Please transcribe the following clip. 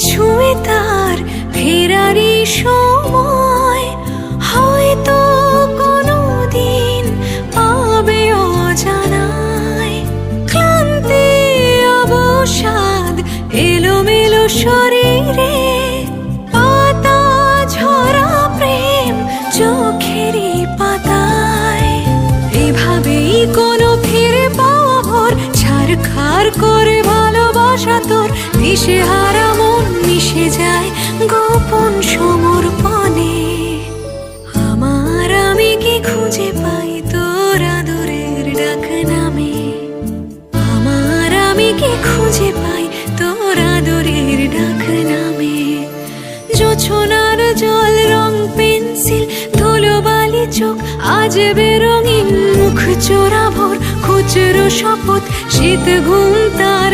ছুঁয়ে তার ফেরারি সময় হয়তো কোনো দিন পাবে অজানায়। ক্লান্তি অবসাদ এলোমেলো শরীরে, পাতা ঝরা প্রেম চোখেরই পাতায়। এভাবেই কোনো ফিরে পাওয়া ভোর ছারখার করে ভালোবাসা তোর। দিশেহারা মন মিশে যায় গোপন সমর্পণে। আমার আমি কি খুঁজে পাই তোর আদরের ডাক নামে। আমার আমি কি খুঁজে পাই তোর আদরের ডাক নামে। জোছনার জল রং পেন্সিল ধুলোবালি চোখ আজ বেরঙিন মুখ চোরা ভোর খুচরো শপথ শীত ঘুম তার